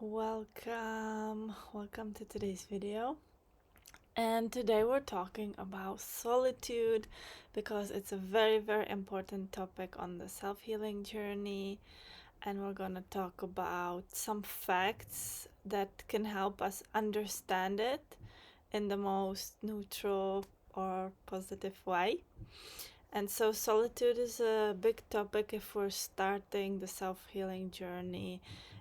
Welcome to today's video. And today we're talking about solitude because it's a very important topic on the self-healing journey, and we're going to talk about some facts that can help us understand it in the most neutral or positive way. And so solitude is a big topic if we're starting the self-healing journey,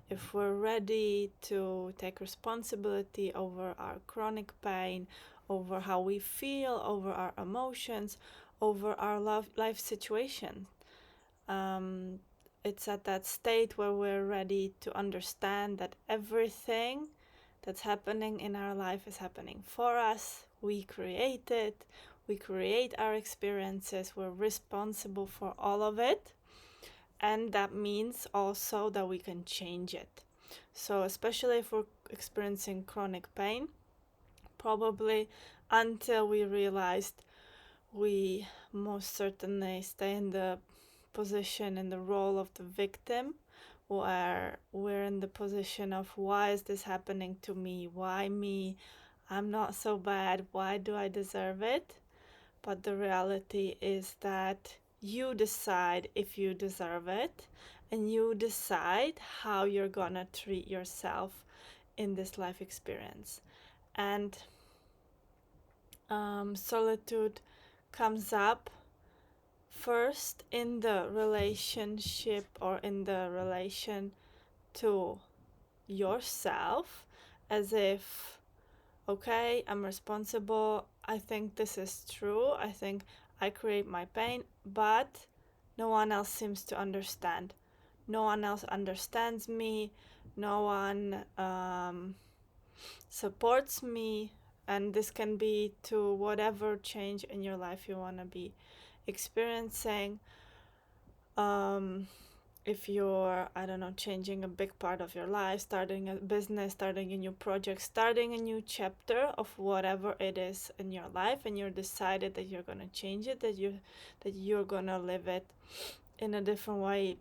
if we're ready to take responsibility over our chronic pain, over how we feel, over our emotions, over our life situation. Um, it's at that state where we're ready to understand that everything that's happening in our life is happening for us. We create it. We create our experiences. We're responsible for all of it. And that means also that we can change it. So, especially if we're experiencing chronic pain, probably until we realized we most certainly stay in the position, in the role of the victim, where we're in the position of why is this happening to me? Why me? I'm not so bad. Why do I deserve it? But the reality is that you decide if you deserve it, and you decide how you're gonna treat yourself in this life experience. And solitude comes up first in the relationship or in the relation to yourself, as if, okay, I'm responsible. I think this is true. I think I create my pain, but no one else seems to understand. No one else understands me. No one supports me. And this can be to whatever change in your life you want to be experiencing. If you're, I don't know, changing a big part of your life, starting a business, starting a new project, starting a new chapter of whatever it is in your life, and you're decided that you're gonna change it, that you're gonna live it in a different way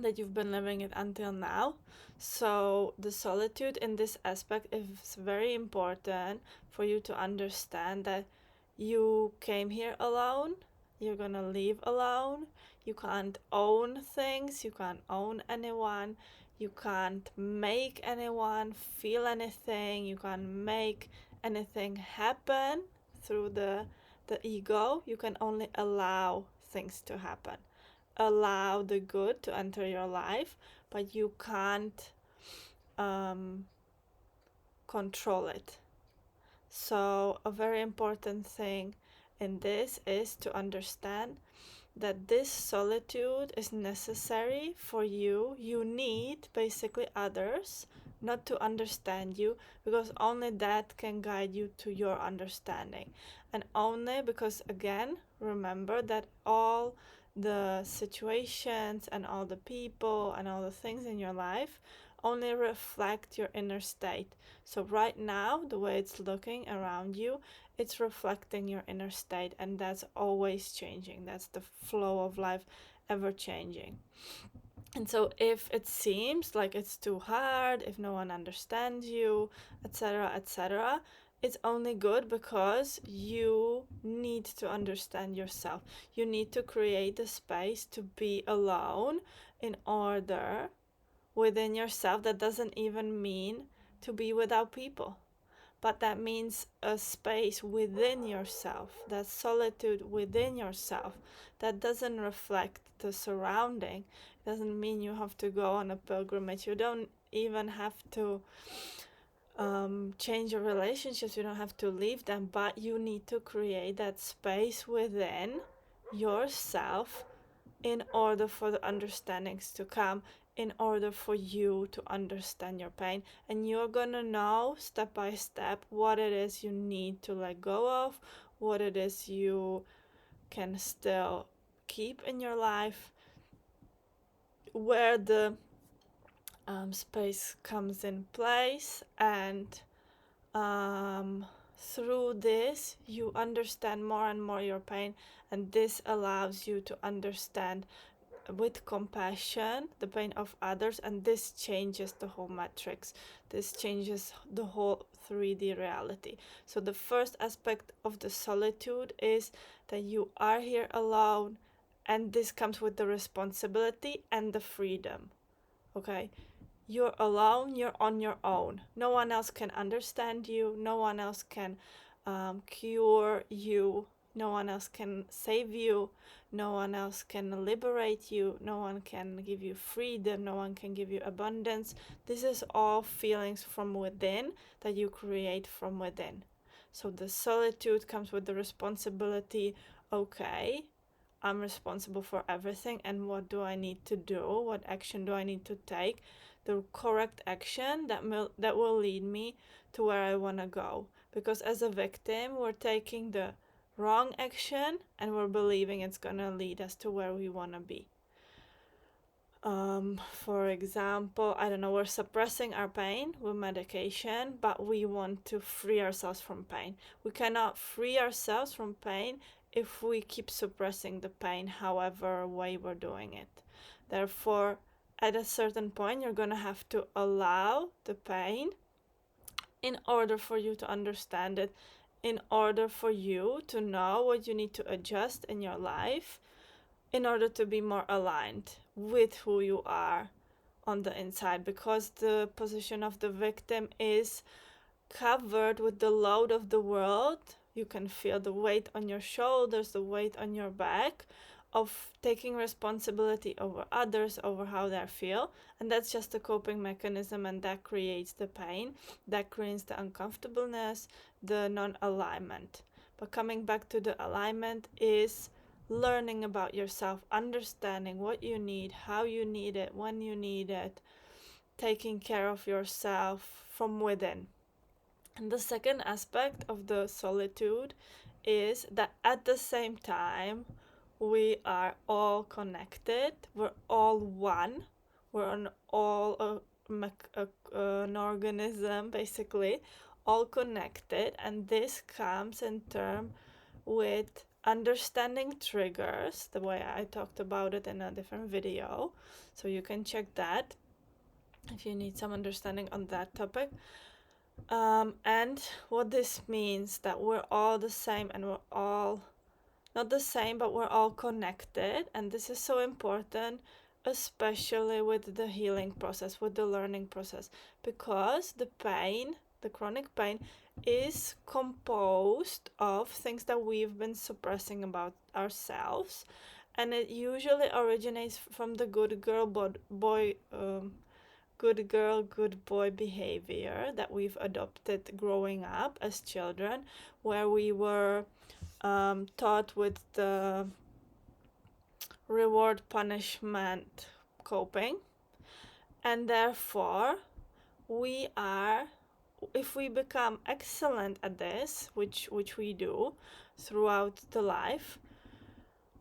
that you've been living it until now. So the solitude in this aspect is very important for you to understand that you came here alone, you're gonna leave alone. You can't own things, you can't own anyone, you can't make anyone feel anything, you can't make anything happen through the ego. You can only allow things to happen, allow the good to enter your life, but you can't control it. So, a very important thing in this is to understand that this solitude is necessary for you. You need basically others not to understand you, because only that can guide you to your understanding. And only because, again, remember that all the situations and all the people and all the things in your life only reflect your inner state. So, right now, the way it's looking around you, it's reflecting your inner state, and that's always changing. That's the flow of life, ever changing. And so if it seems like it's too hard, if no one understands you, etc., it's only good because you need to understand yourself. You need to create the space to be alone in order within yourself. That doesn't even mean to be without people, but that means a space within yourself, that solitude within yourself that doesn't reflect the surrounding. It doesn't mean you have to go on a pilgrimage. You don't even have to change your relationships. You don't have to leave them, but you need to create that space within yourself in order for the understandings to come, in order for you to understand your pain. And you're gonna know step by step what it is you need to let go of, what it is you can still keep in your life, where the space comes in place. And through this you understand more and more your pain, and this allows you to understand with compassion the pain of others, and this changes the whole matrix. This changes the whole 3D reality. So the first aspect of the solitude is that you are here alone, and this comes with the responsibility and the freedom. Okay, you're alone, you're on your own. No one else can understand you, no one else can cure you, no one else can save you, no one else can liberate you, no one can give you freedom, no one can give you abundance. This is all feelings from within that you create from within. So the solitude comes with the responsibility. Okay, I'm responsible for everything, and what do I need to do? What action do I need to take? The correct action that will lead me to where I want to go. Because as a victim, we're taking the wrong action and we're believing it's going to lead us to where we want to be. For example, I don't know, we're suppressing our pain with medication, but we want to free ourselves from pain. We cannot free ourselves from pain if we keep suppressing the pain, however way we're doing it. Therefore, at a certain point, you're going to have to allow the pain in order for you to understand it, in order for you to know what you need to adjust in your life, in order to be more aligned with who you are on the inside, because the position of the victim is covered with the load of the world. You can feel the weight on your shoulders, the weight on your back of taking responsibility over others, over how they feel, and that's just a coping mechanism, and that creates the pain, that creates the uncomfortableness, the non-alignment. But coming back to the alignment is learning about yourself, understanding what you need, how you need it, when you need it, taking care of yourself from within. And the second aspect of the solitude is that at the same time, we are all connected, we're all one, we're an organism, basically, all connected, and this comes in terms with understanding triggers, the way I talked about it in a different video, so you can check that if you need some understanding on that topic. And what this means, that we're all the same, and we're all not the same, but we're all connected, and this is so important, especially with the healing process, with the learning process, because the pain, the chronic pain, is composed of things that we've been suppressing about ourselves, and it usually originates from the good girl good boy behavior that we've adopted growing up as children, where we were taught with the reward punishment coping, and therefore we are, if we become excellent at this, which we do throughout the life,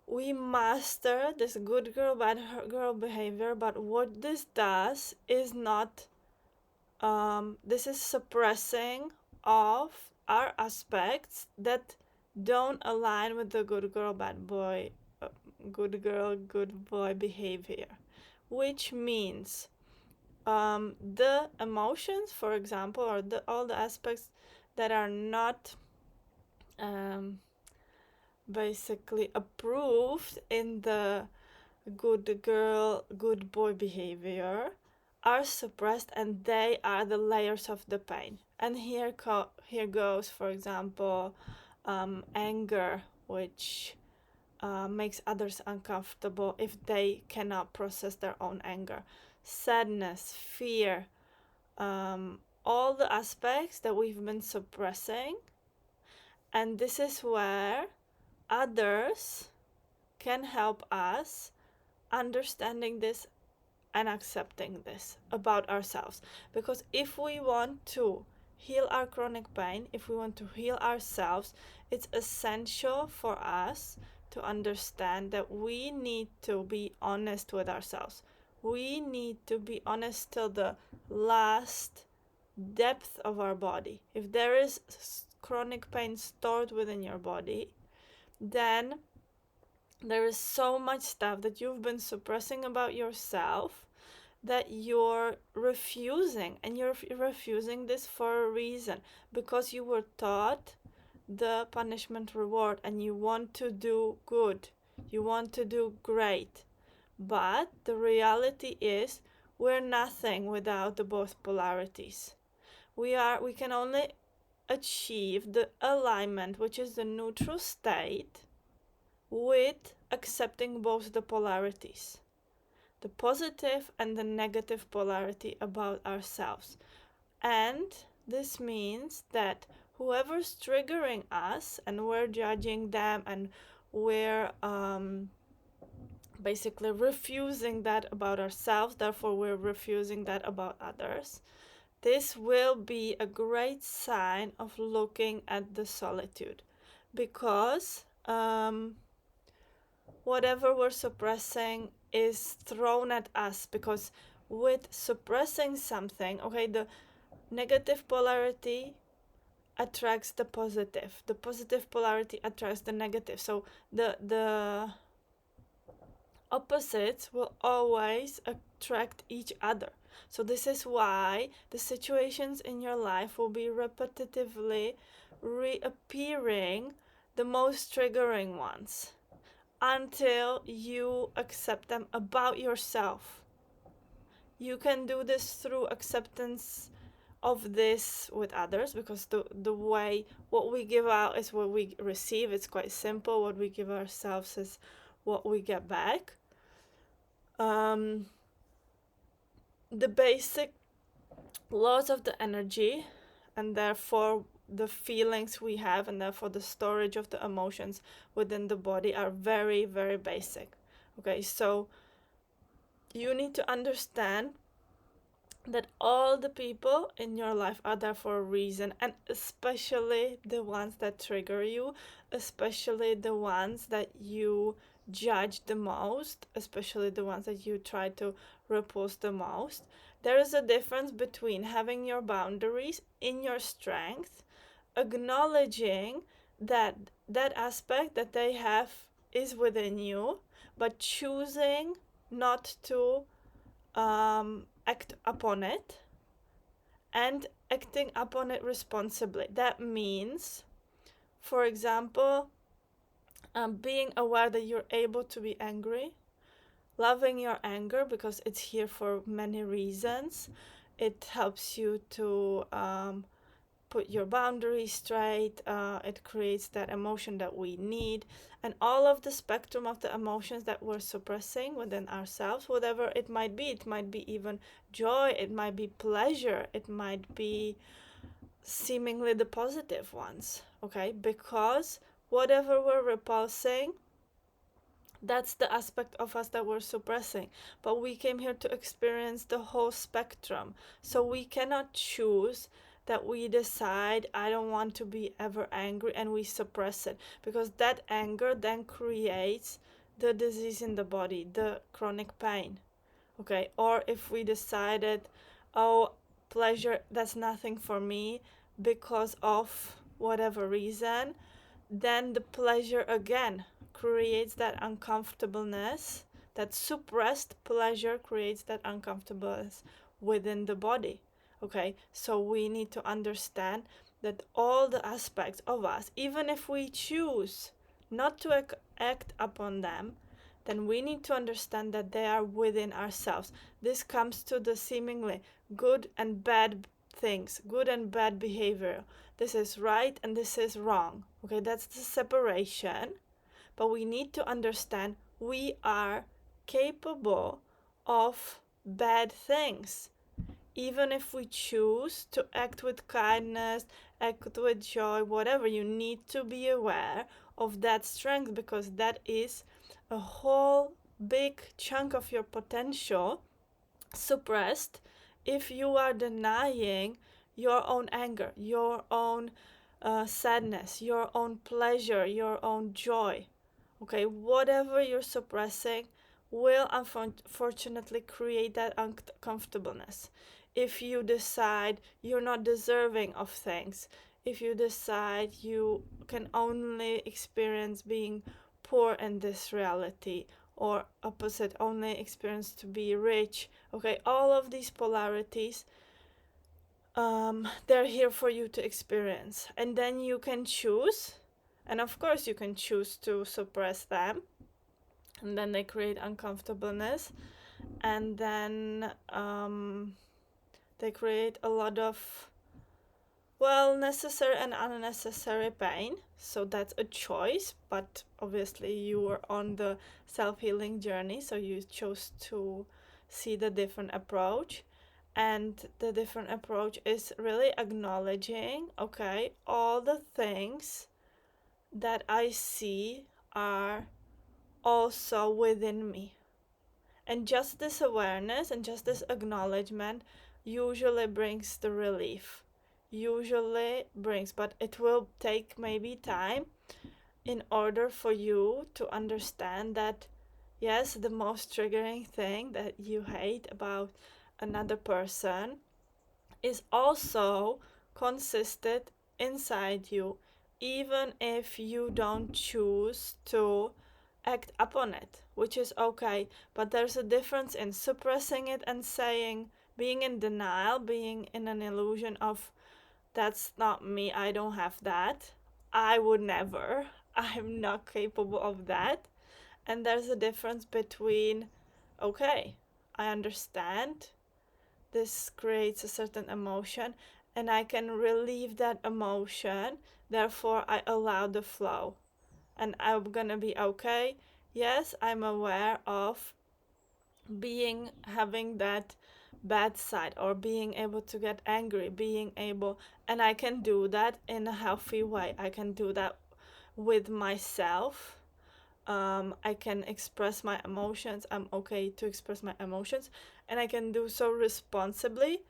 we master this good girl bad girl behavior. But what this does is not this is suppressing of our aspects that don't align with the good girl good boy behavior, which means the emotions, for example, or all the aspects that are not basically approved in the good girl good boy behavior, are suppressed, and they are the layers of the pain. And here goes, for example, anger, which makes others uncomfortable if they cannot process their own anger. Sadness, fear, all the aspects that we've been suppressing. And this is where others can help us understanding this and accepting this about ourselves. Because if we want to heal our chronic pain, if we want to heal ourselves, it's essential for us to understand that we need to be honest with ourselves. We need to be honest till the last depth of our body. If there is chronic pain stored within your body, then There is so much stuff that you've been suppressing about yourself that you're refusing, and you're refusing this for a reason, because you were taught the punishment reward and you want to do good, you want to do great. But the reality is we're nothing without the both polarities. We can only achieve the alignment, which is the neutral state, with accepting both the polarities, the positive and the negative polarity about ourselves. And this means that whoever's triggering us and we're judging them, and we're basically refusing that about ourselves, therefore we're refusing that about others. This will be a great sign of looking at the solitude, because whatever we're suppressing is thrown at us, because with suppressing something, okay, the negative polarity attracts the positive polarity attracts the negative, so the opposites will always attract each other. So this is why the situations in your life will be repetitively reappearing, the most triggering ones, until you accept them about yourself. You can do this through acceptance of this with others, because the way what we give out is what we receive. It's quite simple. What we give ourselves is what we get back. The basic laws of the energy, and therefore the feelings we have, and therefore the storage of the emotions within the body, are very, very basic. Okay, so you need to understand that all the people in your life are there for a reason, and especially the ones that trigger you, especially the ones that you judge the most, especially the ones that you try to repulse the most. There is a difference between having your boundaries in your strength, acknowledging that that aspect that they have is within you, but choosing not to act upon it, and acting upon it responsibly. That means, for example, being aware that you're able to be angry, loving your anger because it's here for many reasons. It helps you to put your boundaries straight. It creates that emotion that we need, and all of the spectrum of the emotions that we're suppressing within ourselves, whatever it might be. It might be even joy, it might be pleasure, it might be seemingly the positive ones, okay? Because whatever we're repulsing, that's the aspect of us that we're suppressing. But we came here to experience the whole spectrum, so we cannot choose that we decide I don't want to be ever angry and we suppress it, because that anger then creates the disease in the body, the chronic pain. Okay, or if we decided, oh, pleasure, that's nothing for me because of whatever reason, then the pleasure again creates that uncomfortableness. That suppressed pleasure creates that uncomfortableness within the body. Okay, so we need to understand that all the aspects of us, even if we choose not to act upon them, then we need to understand that they are within ourselves. This comes to the seemingly good and bad things, good and bad behavior. This is right and this is wrong. Okay, that's the separation. But we need to understand we are capable of bad things. Even if we choose to act with kindness, act with joy, whatever, you need to be aware of that strength, because that is a whole big chunk of your potential suppressed if you are denying your own anger, your own sadness, your own pleasure, your own joy. Okay, whatever you're suppressing will unfortunately create that uncomfortableness. If you decide you're not deserving of things, if you decide you can only experience being poor in this reality, or opposite, only experience to be rich. Okay, all of these polarities, they're here for you to experience, and then you can choose. And of course you can choose to suppress them, and then they create uncomfortableness, and then they create a lot of, well, necessary and unnecessary pain. So that's a choice, but obviously you were on the self-healing journey, so you chose to see the different approach. And the different approach is really acknowledging, okay, all the things that I see are also within me. And just this awareness and just this acknowledgement usually brings the relief. Usually brings, but it will take maybe time in order for you to understand that, yes, the most triggering thing that you hate about another person is also consisted inside you, even if you don't choose to act upon it, which is okay. But there's a difference in suppressing it and saying, being in denial, being in an illusion of, that's not me, I don't have that, I would never, I'm not capable of that. And there's a difference between, okay, I understand this creates a certain emotion and I can relieve that emotion, therefore I allow the flow and I'm gonna be okay. Yes, I'm aware of having that bad side, or being able to get angry, being able, and I can do that in a healthy way. I can do that with myself. I can express my emotions. I'm okay to express my emotions, and I can do so responsibly,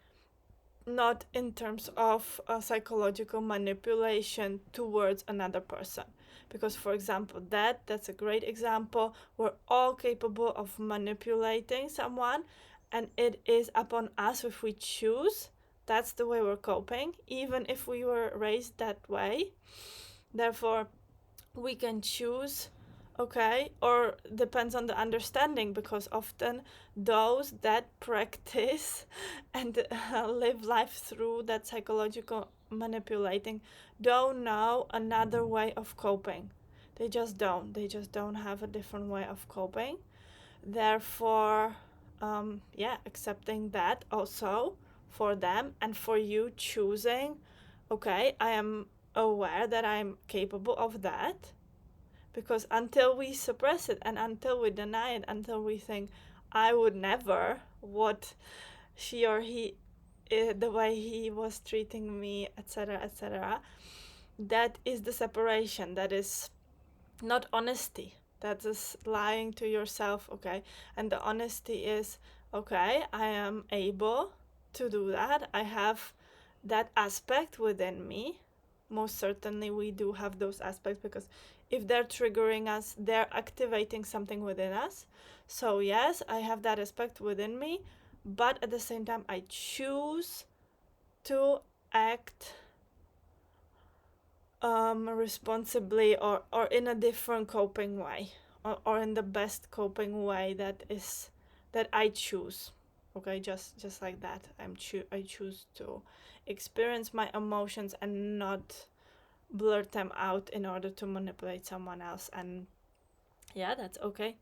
not in terms of psychological manipulation towards another person. Because, for example, that's a great example. We're all capable of manipulating someone, and it is upon us if we choose. That's the way we're coping, even if we were raised that way. Therefore, we can choose, okay, or depends on the understanding, because often those that practice and live life through that psychological manipulating don't know another way of coping. They just don't have a different way of coping. Therefore, yeah, accepting that also for them, and for you choosing, okay, I am aware that I'm capable of that. Because until we suppress it and until we deny it, until we think, I would never, what she or he, the way he was treating me, etc., etc., that is the separation. That is not honesty. That is lying to yourself, okay? And the honesty is, okay, I am able to do that. I have that aspect within me. Most certainly, we do have those aspects, because if they're triggering us, they're activating something within us. So, yes, I have that aspect within me, but at the same time, I choose to act responsibly, or in a different coping way, or in the best coping way that I choose. Okay, just like that. I choose to experience my emotions and not blurt them out in order to manipulate someone else. And yeah, that's okay.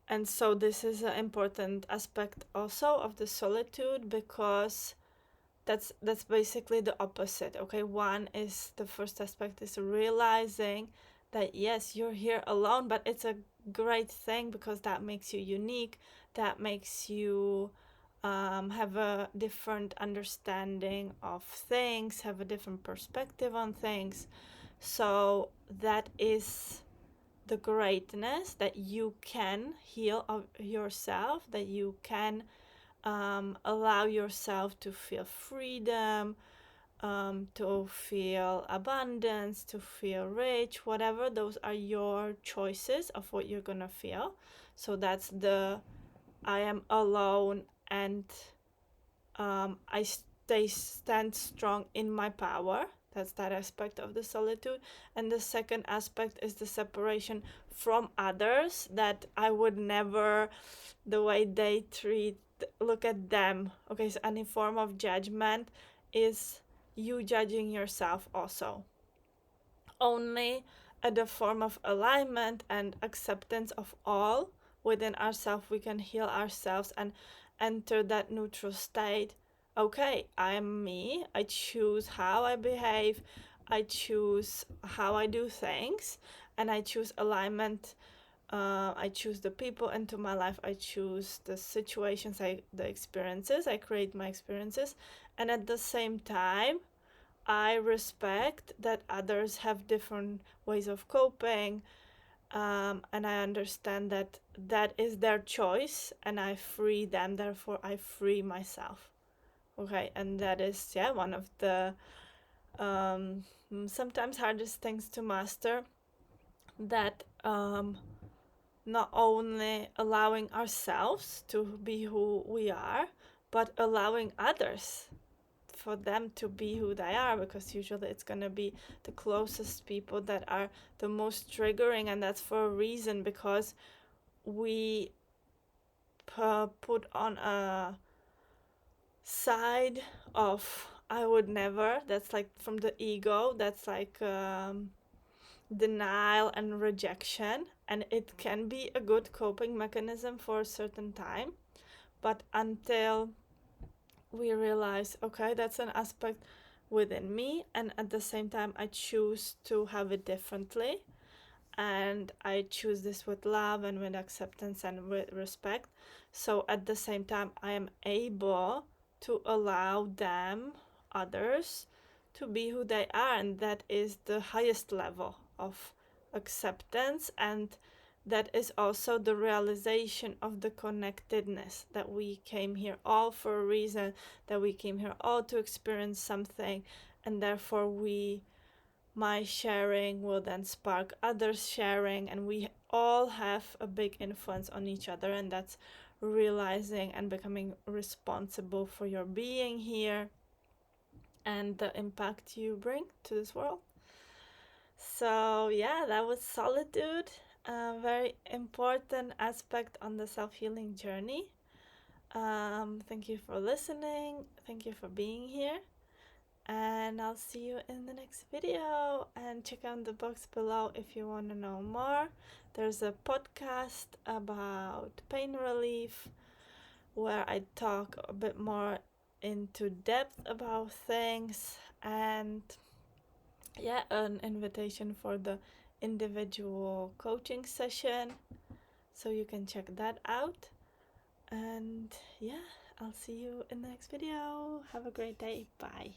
And so this is an important aspect also of the solitude, because that's basically the opposite. Okay, one is, the first aspect is realizing that yes, you're here alone, but it's a great thing, because that makes you unique, that makes you have a different understanding of things, have a different perspective on things. So that is the greatness, that you can heal of yourself, that you can allow yourself to feel freedom, to feel abundance, to feel rich, whatever. Those are your choices of what you're gonna feel. So that's the I am alone, and stand strong in my power. That's that aspect of the solitude. And the second aspect is the separation from others, that I would never, the way they treat, look at them. Okay, so any form of judgment is you judging yourself also. Only at the form of alignment and acceptance of all within ourselves we can heal ourselves and enter that neutral state. Okay, I'm me, I choose how I behave, I choose how I do things, and I choose alignment. I choose the people into my life, I choose the situations, the experiences, I create my experiences, and at the same time I respect that others have different ways of coping, and I understand that that is their choice, and I free them, therefore I free myself. Okay, and that is, yeah, one of the sometimes hardest things to master, that not only allowing ourselves to be who we are, but allowing others for them to be who they are, because usually it's going to be the closest people that are the most triggering, and that's for a reason, because we put on a side of I would never, that's like from the ego, that's like denial and rejection, and it can be a good coping mechanism for a certain time, but until we realize, okay, that's an aspect within me, and at the same time I choose to have it differently, and I choose this with love and with acceptance and with respect. So at the same time I am able to allow them, others, to be who they are, and that is the highest level of acceptance, and that is also the realization of the connectedness, that we came here all for a reason, that we came here all to experience something, and therefore my sharing will then spark others sharing, and we all have a big influence on each other, and that's realizing and becoming responsible for your being here and the impact you bring to this world. So yeah, that was solitude, a very important aspect on the self-healing journey. Thank you for listening, thank you for being here, and I'll see you in the next video. And check out the box below if you want to know more. There's a podcast about pain relief where I talk a bit more into depth about things, and yeah, an invitation for the individual coaching session, so you can check that out. And yeah, I'll see you in the next video. Have a great day. Bye.